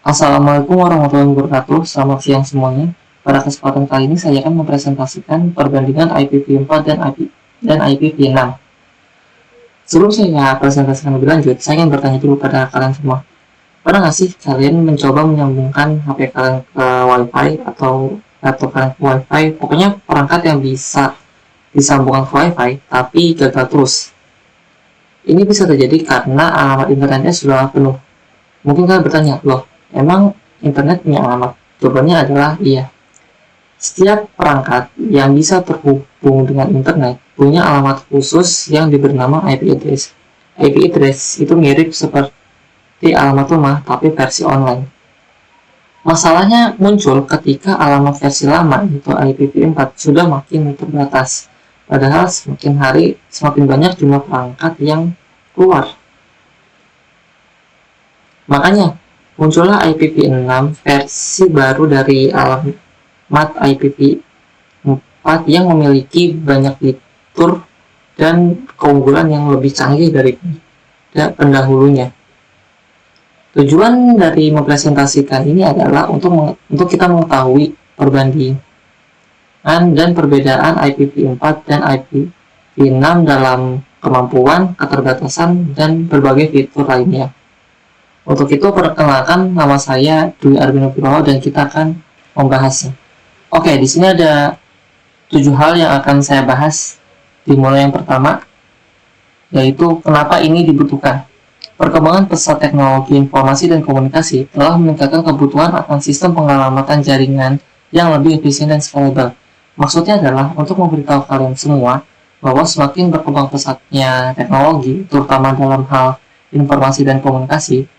Assalamualaikum warahmatullahi wabarakatuh. Selamat siang semuanya. Pada kesempatan kali ini saya akan mempresentasikan perbandingan IPv4 dan IPv6. Sebelum saya presentasikan lebih lanjut, saya ingin bertanya dulu pada kalian semua. Pernah nggak sih kalian mencoba menyambungkan HP kalian ke WiFi atau laptop kalian ke WiFi? Pokoknya perangkat yang bisa disambungkan ke WiFi tapi gagal terus. Ini bisa terjadi karena alamat internetnya sudah penuh. Mungkin kalian bertanya, loh, emang internet punya alamat? Jawabannya adalah iya. Setiap perangkat yang bisa terhubung dengan internet punya alamat khusus yang diberi nama IP address. IP address itu mirip seperti alamat rumah tapi versi online. Masalahnya muncul ketika alamat versi lama yaitu IPv4 sudah makin terbatas. Padahal semakin hari semakin banyak jumlah perangkat yang keluar. Makanya muncullah IPv6 versi baru dari alamat IPv4 yang memiliki banyak fitur dan keunggulan yang lebih canggih dari pendahulunya. Tujuan dari mempresentasikan ini adalah untuk kita mengetahui perbandingan dan perbedaan IPv4 dan IPv6 dalam kemampuan, keterbatasan, dan berbagai fitur lainnya. Untuk itu, perkenalkan nama saya Dwi Arbino Piroho dan kita akan membahasnya. Oke, di sini ada 7 hal yang akan saya bahas. Dimulai yang pertama, yaitu kenapa ini dibutuhkan. Perkembangan pesat teknologi informasi dan komunikasi telah meningkatkan kebutuhan akan sistem pengelamatan jaringan yang lebih efisien dan scalable. Maksudnya adalah untuk memberitahu kalian semua bahwa semakin berkembang pesatnya teknologi, terutama dalam hal informasi dan komunikasi,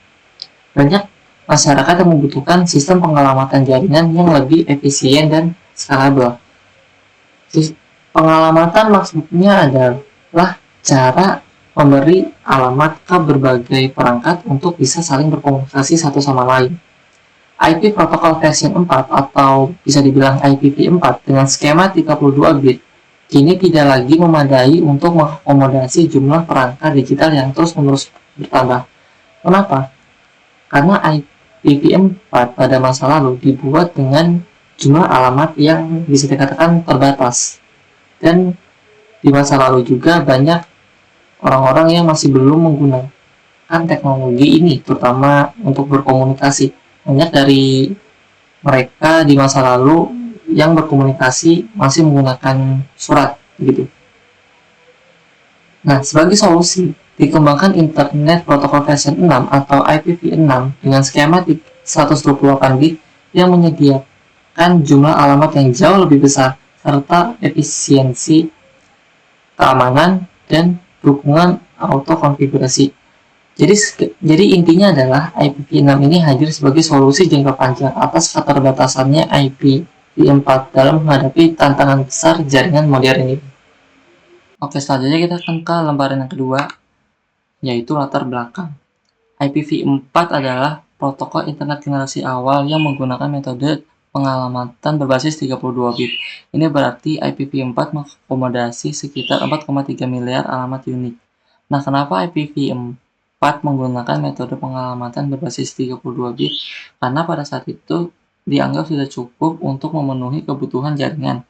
banyak masyarakat yang membutuhkan sistem pengelamatan jaringan yang lebih efisien dan scalable. Pengelamatan maksudnya adalah cara memberi alamat ke berbagai perangkat untuk bisa saling berkomunikasi satu sama lain. IP protokol versi 4 atau bisa dibilang IPv4 dengan skema 32 bit kini tidak lagi memadai untuk mengakomodasi jumlah perangkat digital yang terus-menerus bertambah. Kenapa? Karena IPv4 pada masa lalu dibuat dengan jumlah alamat yang bisa dikatakan terbatas. Dan di masa lalu juga banyak orang-orang yang masih belum menggunakan teknologi ini, terutama untuk berkomunikasi. Banyak dari mereka di masa lalu yang berkomunikasi masih menggunakan surat, gitu. Nah, sebagai solusi, dikembangkan Internet Protocol versi 6 atau IPv6 dengan skema 128 bit yang menyediakan jumlah alamat yang jauh lebih besar serta efisiensi, keamanan, dan dukungan auto konfigurasi. Jadi intinya adalah IPv6 ini hadir sebagai solusi jangka panjang atas keterbatasannya IPv4 dalam menghadapi tantangan besar jaringan modern ini. Oke, selanjutnya kita akan ke lembaran yang kedua, yaitu latar belakang. IPv4 adalah protokol internet generasi awal yang menggunakan metode pengalamatan berbasis 32 bit. Ini berarti IPv4 mengakomodasi sekitar 4,3 miliar alamat unik. Nah, kenapa IPv4 menggunakan metode pengalamatan berbasis 32 bit? Karena pada saat itu dianggap sudah cukup untuk memenuhi kebutuhan jaringan.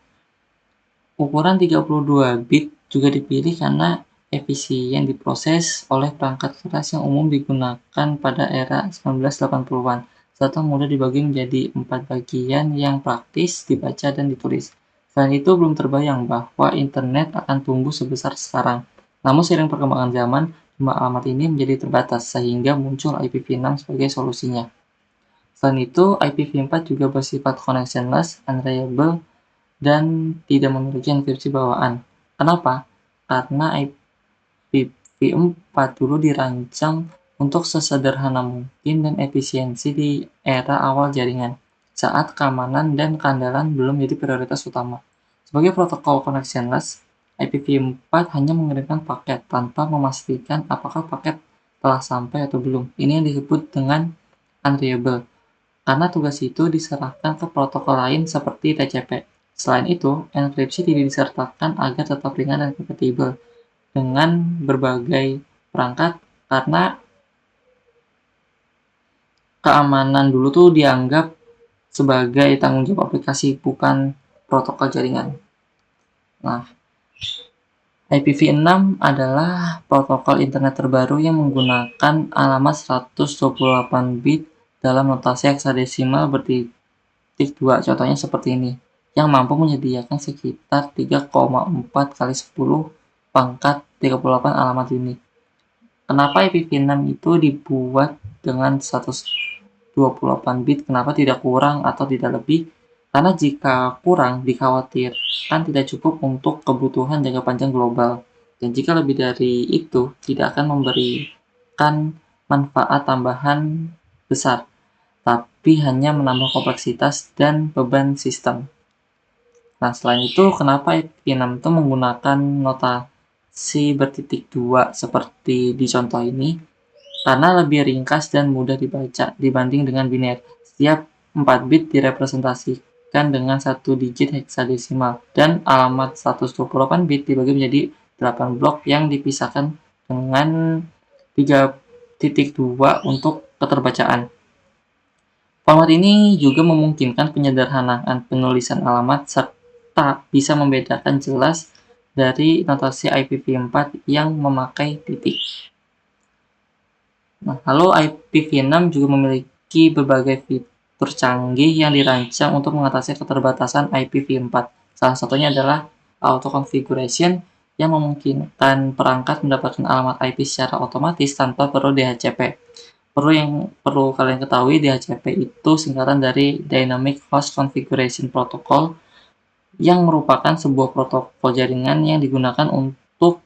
Ukuran 32 bit juga dipilih karena efisien diproses oleh perangkat keras yang umum digunakan pada era 1980-an, serta mudah dibagi menjadi 4 bagian yang praktis dibaca dan ditulis. Selain itu, belum terbayang bahwa internet akan tumbuh sebesar sekarang. Namun seiring perkembangan zaman, jumlah alamat ini menjadi terbatas, sehingga muncul IPv6 sebagai solusinya. Selain itu, IPv4 juga bersifat connectionless, unreliable, dan tidak memiliki enkripsi bawaan. Kenapa? Karena IPv4 dulu dirancang untuk sesederhana mungkin dan efisiensi di era awal jaringan, saat keamanan dan keandalan belum menjadi prioritas utama. Sebagai protokol connectionless, IPv4 hanya mengirimkan paket tanpa memastikan apakah paket telah sampai atau belum. Ini yang disebut dengan unreliable, karena tugas itu diserahkan ke protokol lain seperti TCP. Selain itu, enkripsi tidak disertakan agar tetap ringan dan kompatibel dengan berbagai perangkat karena keamanan dulu tuh dianggap sebagai tanggung jawab aplikasi, bukan protokol jaringan. Nah, IPv6 adalah protokol internet terbaru yang menggunakan alamat 128 bit dalam notasi heksadesimal bertitik 2. Contohnya seperti ini, yang mampu menyediakan sekitar 3,4 kali 10 pangkat 38 alamat unik. Kenapa IPv6 itu dibuat dengan 128 bit? Kenapa tidak kurang atau tidak lebih? Karena jika kurang, dikhawatirkan tidak cukup untuk kebutuhan jangka panjang global. Dan jika lebih dari itu, tidak akan memberikan manfaat tambahan besar, tapi hanya menambah kompleksitas dan beban sistem. Nah, selain itu, kenapa IPv6 itu menggunakan notasi bertitik 2 seperti di contoh ini? Karena lebih ringkas dan mudah dibaca dibanding dengan biner. Setiap 4 bit direpresentasikan dengan satu digit heksadesimal, dan alamat 128 bit dibagi menjadi 8 blok yang dipisahkan dengan 3.2 untuk keterbacaan. Format ini juga memungkinkan penyederhanaan penulisan alamat serta bisa membedakan jelas dari notasi IPv4 yang memakai titik. Nah, lalu IPv6 juga memiliki berbagai fitur canggih yang dirancang untuk mengatasi keterbatasan IPv4. Salah satunya adalah auto configuration yang memungkinkan perangkat mendapatkan alamat IP secara otomatis tanpa perlu DHCP. Perlu kalian ketahui, DHCP itu singkatan dari Dynamic Host Configuration Protocol, yang merupakan sebuah protokol jaringan yang digunakan untuk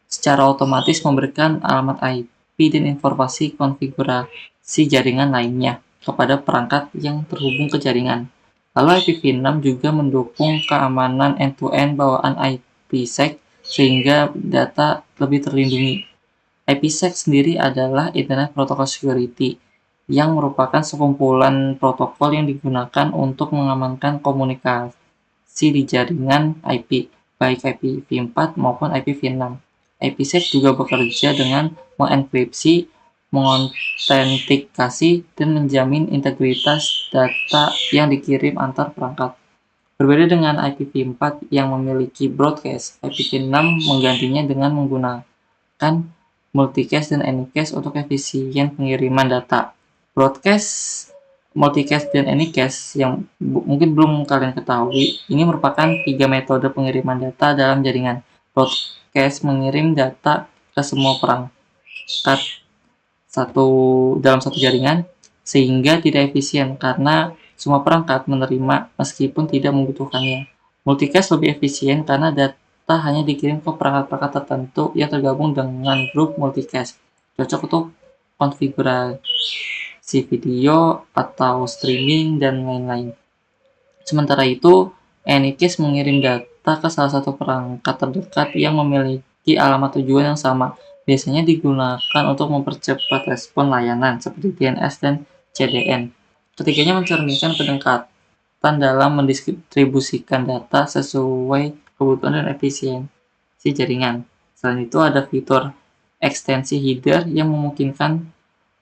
secara otomatis memberikan alamat IP dan informasi konfigurasi jaringan lainnya kepada perangkat yang terhubung ke jaringan. Lalu IPv6 juga mendukung keamanan end-to-end bawaan IPsec sehingga data lebih terlindungi. IPsec sendiri adalah Internet Protocol Security, yang merupakan sekumpulan protokol yang digunakan untuk mengamankan komunikasi di jaringan IP, baik IPv4 maupun IPv6. IPsec juga bekerja dengan mengenkripsi, mengotentikasi, dan menjamin integritas data yang dikirim antar perangkat. Berbeda dengan IPv4 yang memiliki broadcast, IPv6 menggantinya dengan menggunakan multicast dan anycast untuk efisien pengiriman data. Broadcast, multicast, dan anycast yang mungkin belum kalian ketahui, ini merupakan 3 metode pengiriman data dalam jaringan. Broadcast mengirim data ke semua perangkat dalam satu jaringan, sehingga tidak efisien karena semua perangkat menerima meskipun tidak membutuhkannya. Multicast lebih efisien karena data hanya dikirim ke perangkat-perangkat tertentu yang tergabung dengan grup multicast, cocok untuk konfigurasi video atau streaming dan lain-lain. Sementara itu, Anycast mengirim data ke salah satu perangkat terdekat yang memiliki alamat tujuan yang sama. Biasanya digunakan untuk mempercepat respon layanan seperti DNS dan CDN. Ketiganya mencerminkan kedekatan dalam mendistribusikan data sesuai kebutuhan dan efisiensi jaringan. Selain itu, ada fitur ekstensi header yang memungkinkan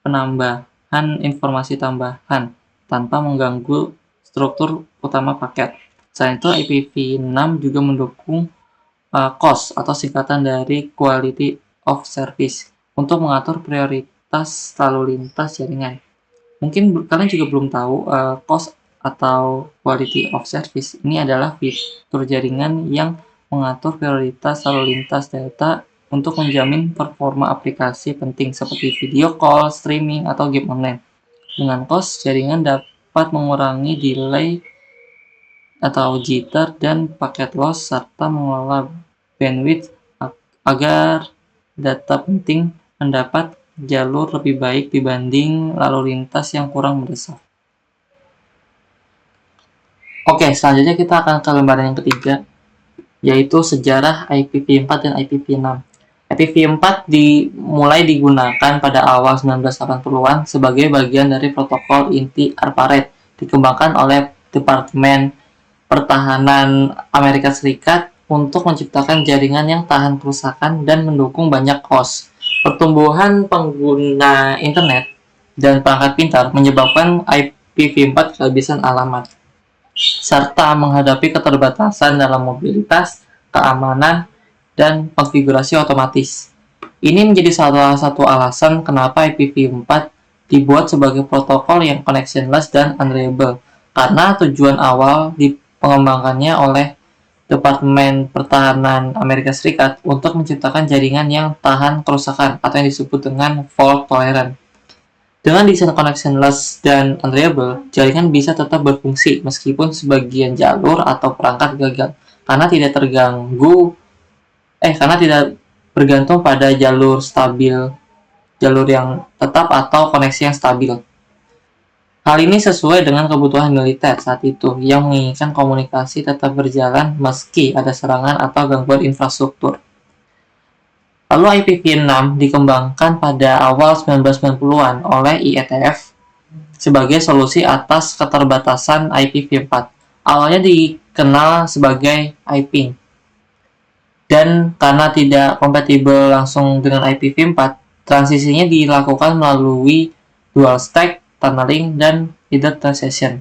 penambahan informasi tambahan tanpa mengganggu struktur utama paket. Selain itu, IPv6 juga mendukung QoS atau singkatan dari Quality of Service untuk mengatur prioritas lalu lintas jaringan. Mungkin kalian juga belum tahu, QoS atau Quality of Service ini adalah fitur jaringan yang mengatur prioritas lalu lintas data untuk menjamin performa aplikasi penting seperti video call, streaming, atau game online. Dengan QoS, jaringan dapat mengurangi delay atau jitter dan paket loss serta mengelola bandwidth agar data penting mendapat jalur lebih baik dibanding lalu lintas yang kurang mendesak. Oke, selanjutnya kita akan ke lembaran yang ketiga, yaitu sejarah IPv4 dan IPv6. IPv4 mulai digunakan pada awal 1980-an sebagai bagian dari protokol inti ARPANET, dikembangkan oleh Departemen Pertahanan Amerika Serikat untuk menciptakan jaringan yang tahan kerusakan dan mendukung banyak QoS. Pertumbuhan pengguna internet dan perangkat pintar menyebabkan IPv4 kehabisan alamat, serta menghadapi keterbatasan dalam mobilitas, keamanan, dan konfigurasi otomatis. Ini menjadi salah satu alasan kenapa IPv4 dibuat sebagai protokol yang connectionless dan unreliable, karena tujuan awal dipengembangkannya oleh Departemen Pertahanan Amerika Serikat untuk menciptakan jaringan yang tahan kerusakan atau yang disebut dengan fault tolerant. Dengan desain connectionless dan unreliable, jaringan bisa tetap berfungsi meskipun sebagian jalur atau perangkat gagal karena tidak bergantung pada jalur yang tetap atau koneksi yang stabil. Hal ini sesuai dengan kebutuhan militer saat itu yang menginginkan komunikasi tetap berjalan meski ada serangan atau gangguan infrastruktur. Lalu IPv6 dikembangkan pada awal 1990-an oleh IETF sebagai solusi atas keterbatasan IPv4. Awalnya dikenal sebagai iPing, dan karena tidak kompatibel langsung dengan IPv4, transisinya dilakukan melalui dual stack, tunneling, dan header transition.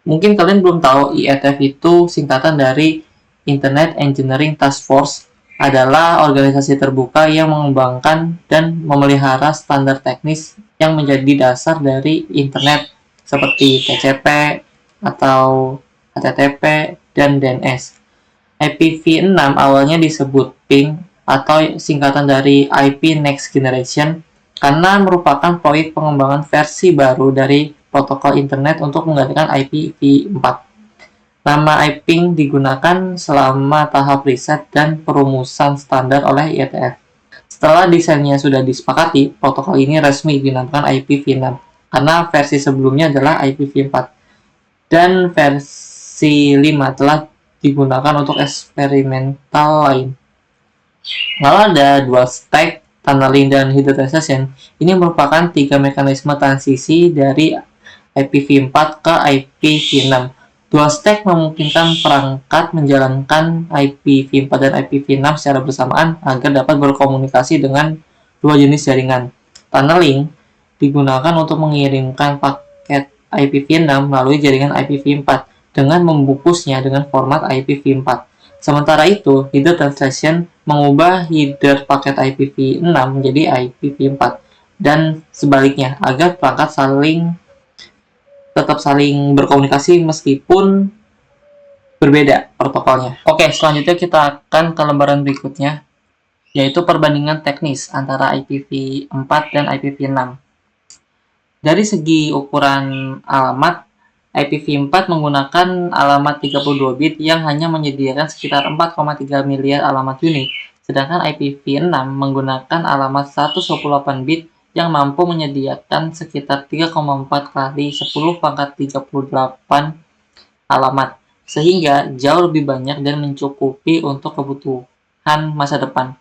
Mungkin kalian belum tahu, IETF itu singkatan dari Internet Engineering Task Force, adalah organisasi terbuka yang mengembangkan dan memelihara standar teknis yang menjadi dasar dari internet seperti TCP atau HTTP dan DNS. IPv6 awalnya disebut PING atau singkatan dari IP Next Generation karena merupakan proyek pengembangan versi baru dari protokol internet untuk menggantikan IPv4. Nama iPing digunakan selama tahap riset dan perumusan standar oleh IETF. Setelah desainnya sudah disepakati, protokol ini resmi dinamakan IPv6 karena versi sebelumnya adalah IPv4 dan versi 5 telah digunakan untuk eksperimental lain. Lalu ada dual stack, tunneling, dan hybridization. Ini merupakan tiga mekanisme transisi dari IPv4 ke IPv6. Dual stack memungkinkan perangkat menjalankan IPv4 dan IPv6 secara bersamaan agar dapat berkomunikasi dengan dua jenis jaringan. Tunneling digunakan untuk mengirimkan paket IPv6 melalui jaringan IPv4 dengan membungkusnya dengan format IPv4. Sementara itu, header translation mengubah header paket IPv6 menjadi IPv4 dan sebaliknya agar perangkat tetap saling berkomunikasi meskipun berbeda protokolnya. Oke, selanjutnya kita akan ke lembaran berikutnya, yaitu perbandingan teknis antara IPv4 dan IPv6. Dari segi ukuran alamat, IPv4 menggunakan alamat 32 bit yang hanya menyediakan sekitar 4,3 miliar alamat unik, sedangkan IPv6 menggunakan alamat 128 bit yang mampu menyediakan sekitar 3,4 kali 10 pangkat 38 alamat, sehingga jauh lebih banyak dan mencukupi untuk kebutuhan masa depan.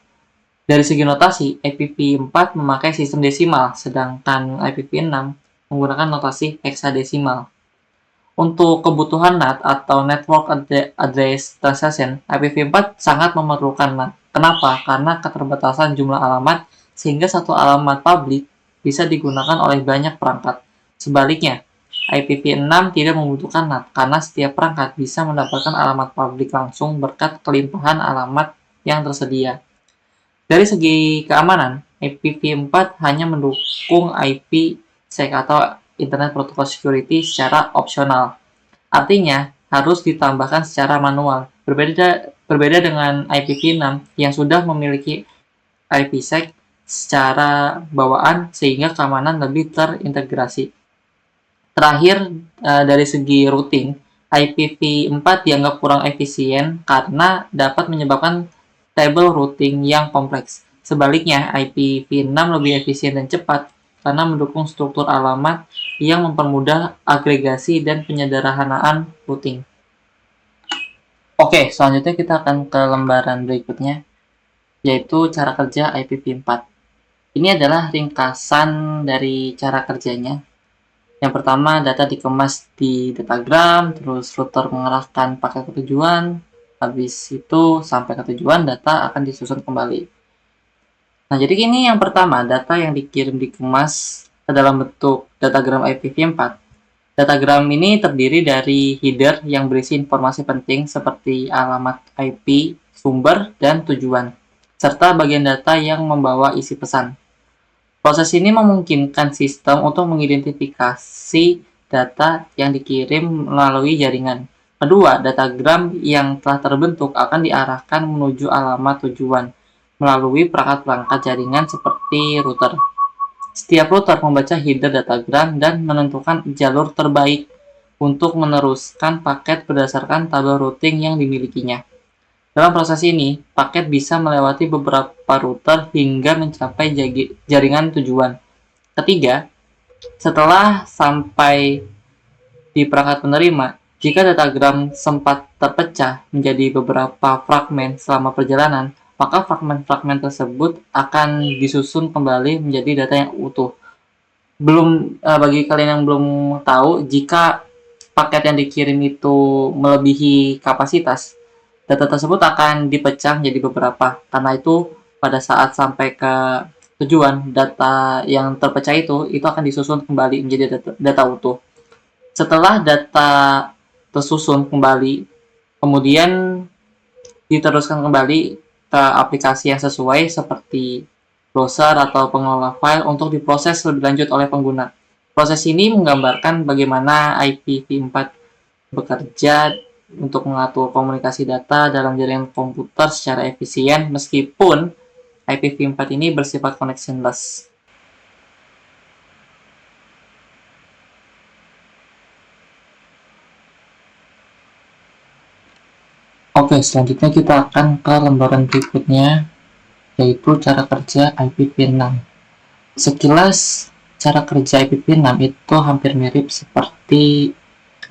Dari segi notasi, IPv4 memakai sistem desimal, sedangkan IPv6 menggunakan notasi heksadesimal. Untuk kebutuhan NAT atau Network Address Translation, IPv4 sangat memerlukan NAT. Kenapa? Karena keterbatasan jumlah alamat, sehingga satu alamat publik bisa digunakan oleh banyak perangkat. Sebaliknya, IPv6 tidak membutuhkan NAT, karena setiap perangkat bisa mendapatkan alamat publik langsung berkat kelimpahan alamat yang tersedia. Dari segi keamanan, IPv4 hanya mendukung IPsec atau Internet Protocol Security secara opsional. Artinya, harus ditambahkan secara manual. Berbeda dengan IPv6 yang sudah memiliki IPsec secara bawaan sehingga keamanan lebih terintegrasi. Terakhir, dari segi routing, IPv4 dianggap kurang efisien karena dapat menyebabkan table routing yang kompleks. Sebaliknya, IPv6 lebih efisien dan cepat karena mendukung struktur alamat yang mempermudah agregasi dan penyederhanaan routing. Oke, selanjutnya kita akan ke lembaran berikutnya, yaitu cara kerja IPv4. Ini adalah ringkasan dari cara kerjanya. Yang pertama, data dikemas di datagram, terus router mengarahkan paket ke tujuan, habis itu sampai ke tujuan, data akan disusun kembali. Nah, jadi ini yang pertama, data yang dikemas dalam bentuk datagram IPv4. Datagram ini terdiri dari header yang berisi informasi penting seperti alamat IP, sumber, dan tujuan, serta bagian data yang membawa isi pesan. Proses ini memungkinkan sistem untuk mengidentifikasi data yang dikirim melalui jaringan. Kedua, datagram yang telah terbentuk akan diarahkan menuju alamat tujuan melalui perangkat-perangkat jaringan seperti router. Setiap router membaca header datagram dan menentukan jalur terbaik untuk meneruskan paket berdasarkan tabel routing yang dimilikinya. Dalam proses ini, paket bisa melewati beberapa router hingga mencapai jaringan tujuan. Ketiga, setelah sampai di perangkat penerima, jika datagram sempat terpecah menjadi beberapa fragmen selama perjalanan, maka fragmen-fragmen tersebut akan disusun kembali menjadi data yang utuh. Bagi kalian yang belum tahu, jika paket yang dikirim itu melebihi kapasitas, data tersebut akan dipecah menjadi beberapa. Karena itu, pada saat sampai ke tujuan, data yang terpecah itu akan disusun kembali menjadi data utuh. Setelah data tersusun kembali, kemudian diteruskan kembali ke aplikasi yang sesuai seperti browser atau pengelola file untuk diproses lebih lanjut oleh pengguna. Proses ini menggambarkan bagaimana IPv4 bekerja untuk mengatur komunikasi data dalam jaringan komputer secara efisien meskipun IPv4 ini bersifat connectionless. Oke, selanjutnya kita akan ke lembaran berikutnya, yaitu cara kerja IPv6. Sekilas, cara kerja IPv6 itu hampir mirip seperti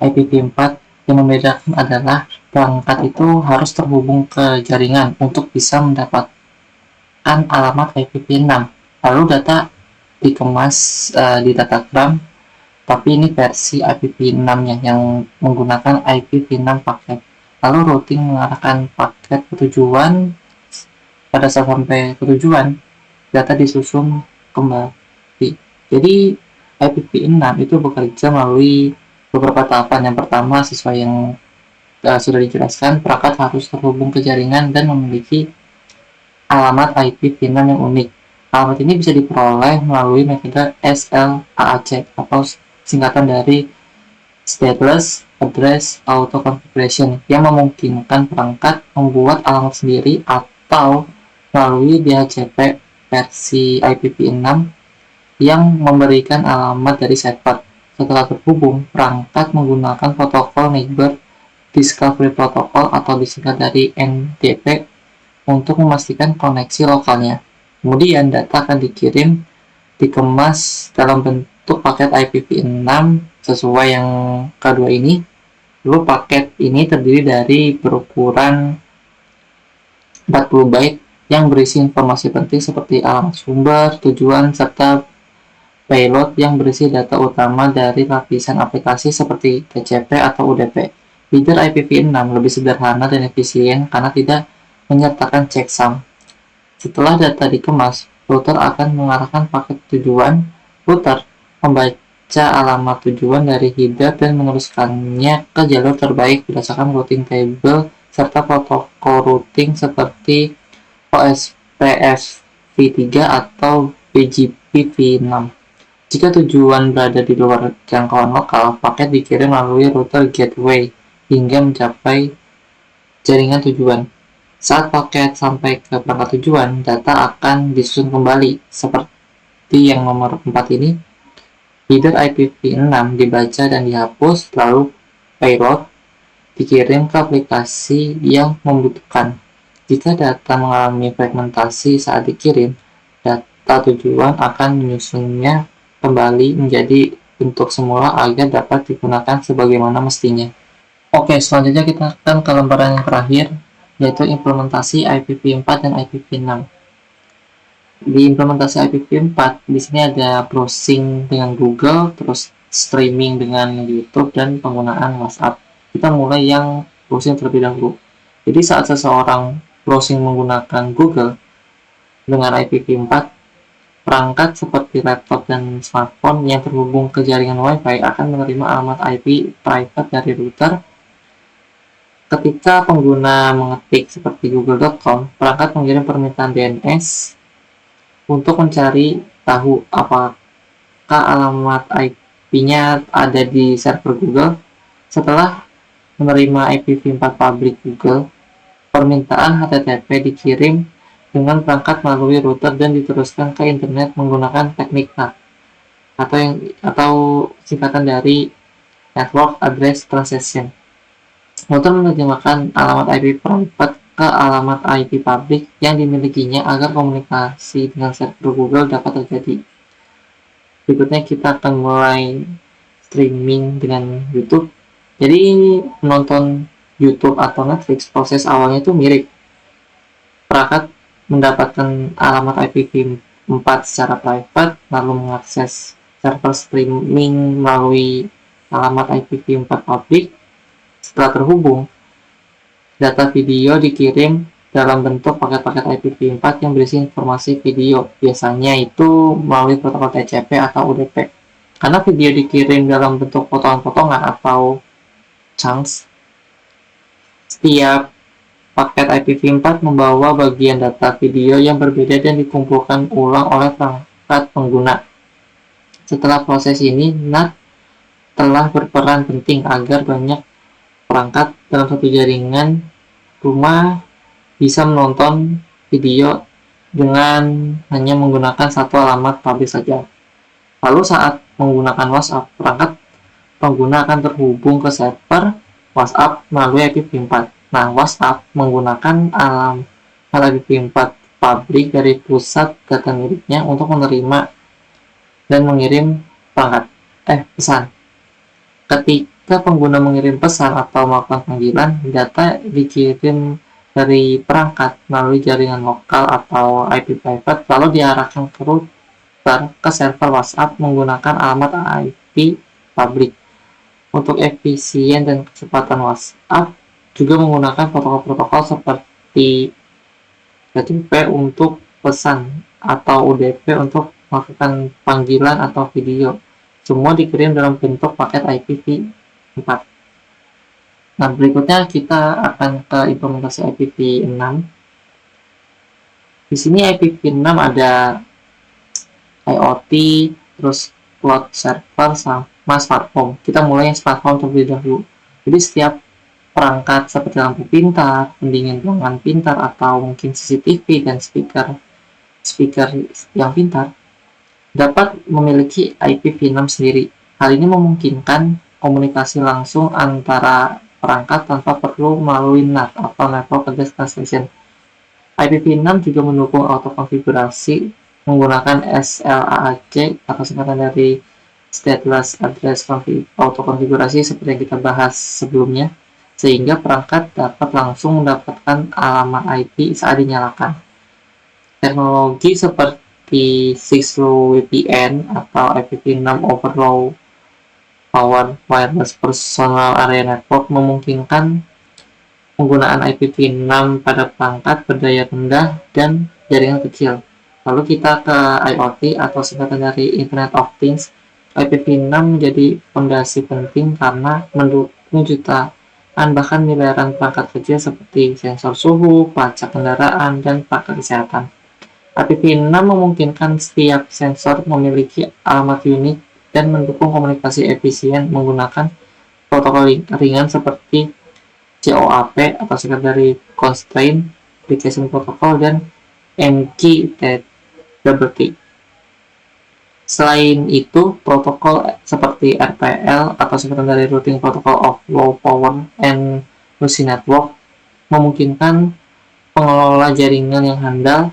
IPv4. Yang membedakan adalah perangkat itu harus terhubung ke jaringan untuk bisa mendapatkan alamat IPv6. Lalu data dikemas di datagram, tapi ini versi IPv6-nya yang menggunakan IPv6 paket. Lalu routing mengarahkan paket ke tujuan. Pada saat sampai ke tujuan, data disusun kembali. Jadi IPv6 itu bekerja melalui beberapa tahapan. Yang pertama, sesuai yang sudah dijelaskan, perangkat harus terhubung ke jaringan dan memiliki alamat IPv6 yang unik. Alamat ini bisa diperoleh melalui metode SLAAC atau singkatan dari Stateless Address Auto Configuration yang memungkinkan perangkat membuat alamat sendiri atau melalui DHCP versi IPv6 yang memberikan alamat dari server. Setelah terhubung, perangkat menggunakan protokol Neighbor Discovery Protocol atau disingkat dari NDP untuk memastikan koneksi lokalnya. Kemudian data akan dikirim, dikemas dalam bentuk paket IPv6 sesuai yang kedua ini. Lalu paket ini terdiri dari berukuran 40 byte yang berisi informasi penting seperti alamat sumber, tujuan, serta payload yang berisi data utama dari lapisan aplikasi seperti TCP atau UDP. Header IPv6 lebih sederhana dan efisien karena tidak menyertakan checksum. Setelah data dikemas, router akan mengarahkan paket tujuan. Router membaca alamat tujuan dari header dan meneruskannya ke jalur terbaik berdasarkan routing table serta protokol routing seperti OSPF v3 atau BGP v6. Jika tujuan berada di luar jangkauan lokal, paket dikirim melalui router gateway hingga mencapai jaringan tujuan. Saat paket sampai ke perangkat tujuan, data akan disusun kembali. Seperti yang nomor 4 ini, header IPv6 dibaca dan dihapus, lalu payload dikirim ke aplikasi yang membutuhkan. Jika data mengalami fragmentasi saat dikirim, data tujuan akan menyusunnya kembali menjadi bentuk semula agar dapat digunakan sebagaimana mestinya. Oke, selanjutnya kita akan ke lembaran yang terakhir, yaitu implementasi IPv4 dan IPv6. Di implementasi IPv4, di sini ada browsing dengan Google, terus streaming dengan YouTube, dan penggunaan WhatsApp. Kita mulai yang browsing terlebih dahulu. Jadi saat seseorang browsing menggunakan Google dengan IPv4, Perangkat seperti laptop dan smartphone yang terhubung ke jaringan Wi-Fi akan menerima alamat IP private dari router. Ketika pengguna mengetik seperti google.com, perangkat mengirim permintaan DNS untuk mencari tahu apakah alamat IP-nya ada di server Google. Setelah menerima IPv4 public Google, permintaan HTTP dikirim dengan perangkat melalui router dan diteruskan ke internet menggunakan teknik NAT atau singkatan dari Network Address Translation. Router menerjemahkan alamat IP private ke alamat IP public yang dimilikinya agar komunikasi dengan server Google dapat terjadi. Berikutnya kita akan mulai streaming dengan YouTube. Jadi menonton YouTube atau Netflix, proses awalnya itu mirip. Perangkat mendapatkan alamat IPv4 secara private, lalu mengakses server streaming melalui alamat IPv4 public. Setelah terhubung, data video dikirim dalam bentuk paket-paket IPv4 yang berisi informasi video. Biasanya itu melalui protokol TCP atau UDP. Karena video dikirim dalam bentuk potongan-potongan atau chunks, setiap paket IPv4 membawa bagian data video yang berbeda dan dikumpulkan ulang oleh perangkat pengguna. Setelah proses ini, NAT telah berperan penting agar banyak perangkat dalam satu jaringan rumah bisa menonton video dengan hanya menggunakan satu alamat public saja. Lalu saat menggunakan WhatsApp, perangkat pengguna akan terhubung ke server WhatsApp melalui IPv4. Nah, WhatsApp menggunakan alamat IPv4 public dari pusat data miliknya untuk menerima dan mengirim pesan. Ketika pengguna mengirim pesan atau melakukan panggilan, data dikirim dari perangkat melalui jaringan lokal atau IP private lalu diarahkan ke router ke server WhatsApp menggunakan alamat IP public. Untuk efisien dan kecepatan, WhatsApp juga menggunakan protokol-protokol seperti HTTP untuk pesan atau UDP untuk melakukan panggilan atau video. Semua dikirim dalam bentuk paket IPv4. Nah, berikutnya kita akan ke implementasi IPv6. Di sini IPv6 ada IoT, terus cloud server sama smartphone. Kita mulai yang smartphone terlebih dahulu. Jadi setiap perangkat seperti lampu pintar, pendingin ruangan pintar, atau mungkin CCTV dan speaker yang pintar dapat memiliki IPv6 sendiri. Hal ini memungkinkan komunikasi langsung antara perangkat tanpa perlu melalui NAT atau Network Address Translation. IPv6 juga mendukung autokonfigurasi menggunakan SLAAC atau singkatan dari Stateless Address Autokonfigurasi seperti yang kita bahas sebelumnya, sehingga perangkat dapat langsung mendapatkan alamat IP saat dinyalakan. Teknologi seperti 6LoWPN atau IPv6 over Low Power Wireless Personal Area Network memungkinkan penggunaan IPv6 pada perangkat berdaya rendah dan jaringan kecil. Lalu kita ke IoT atau singkatan dari Internet of Things. IPv6 menjadi fondasi penting karena mendukung jutaan bahkan miliaran perangkat kecil seperti sensor suhu, pelacak kendaraan, dan perangkat kesehatan. IPv6 memungkinkan setiap sensor memiliki alamat unik dan mendukung komunikasi efisien menggunakan protokol ringan seperti COAP atau singkat dari Constraint Application Protocol dan MQTT. Selain itu, protokol seperti RPL atau singkatan dari Routing Protocol of Low Power and Lossy Network memungkinkan pengelola jaringan yang handal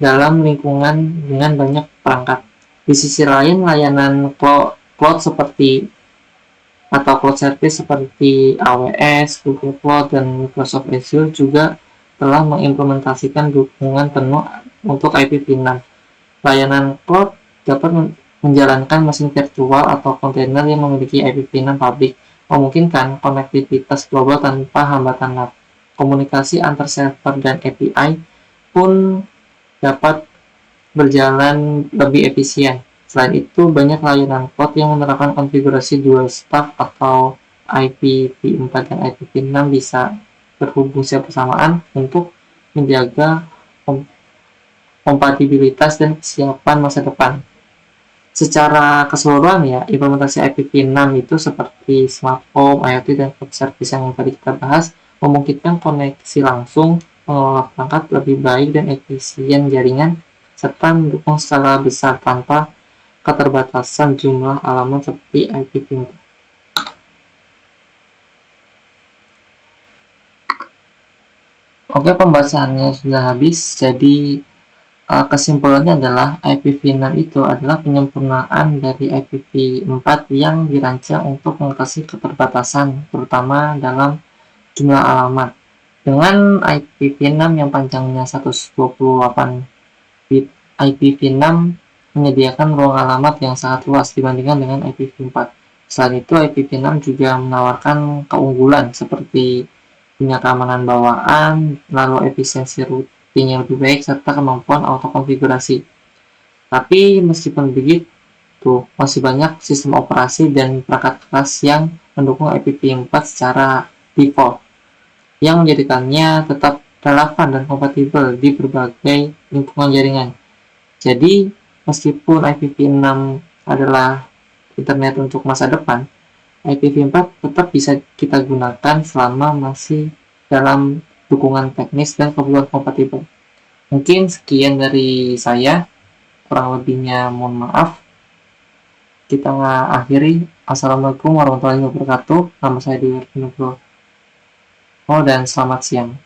dalam lingkungan dengan banyak perangkat. Di sisi lain, layanan cloud seperti atau cloud service seperti AWS, Google Cloud, dan Microsoft Azure juga telah mengimplementasikan dukungan penuh untuk IPv6. Layanan cloud dapat menjalankan mesin virtual atau kontainer yang memiliki IPv6 public, memungkinkan konektivitas global tanpa hambatan NAT. Komunikasi antar server dan API pun dapat berjalan lebih efisien. Selain itu, banyak layanan cloud yang menerapkan konfigurasi dual stack atau IPv4 dan IPv6 bisa berhubung secara bersamaan untuk menjaga kompatibilitas dan kesiapan masa depan. Secara keseluruhan ya, implementasi IPv6 itu seperti smart home, IoT, dan cloud service yang tadi kita bahas memungkinkan koneksi langsung, mengelola perangkat lebih baik dan efisien jaringan, serta mendukung skala besar tanpa keterbatasan jumlah alamat seperti IPv4. Oke, pembahasannya sudah habis, jadi kesimpulannya adalah IPv6 itu adalah penyempurnaan dari IPv4 yang dirancang untuk mengatasi keterbatasan, terutama dalam jumlah alamat. Dengan IPv6 yang panjangnya 128 bit, IPv6 menyediakan ruang alamat yang sangat luas dibandingkan dengan IPv4. Selain itu, IPv6 juga menawarkan keunggulan seperti punya keamanan bawaan, lalu efisiensi routing yang lebih baik, serta kemampuan autokonfigurasi. Tapi meskipun begitu, masih banyak sistem operasi dan perangkat keras yang mendukung IPv4 secara default, yang menjadikannya tetap relevan dan kompatibel di berbagai lingkungan jaringan. Jadi, meskipun IPv6 adalah internet untuk masa depan, IPv4 tetap bisa kita gunakan selama masih dalam dukungan teknis dan kebutuhan kompatibel. Mungkin sekian dari saya, kurang lebihnya mohon maaf. Kita akhiri. Assalamualaikum warahmatullahi wabarakatuh. Nama saya Dewi Nugroho dan selamat siang.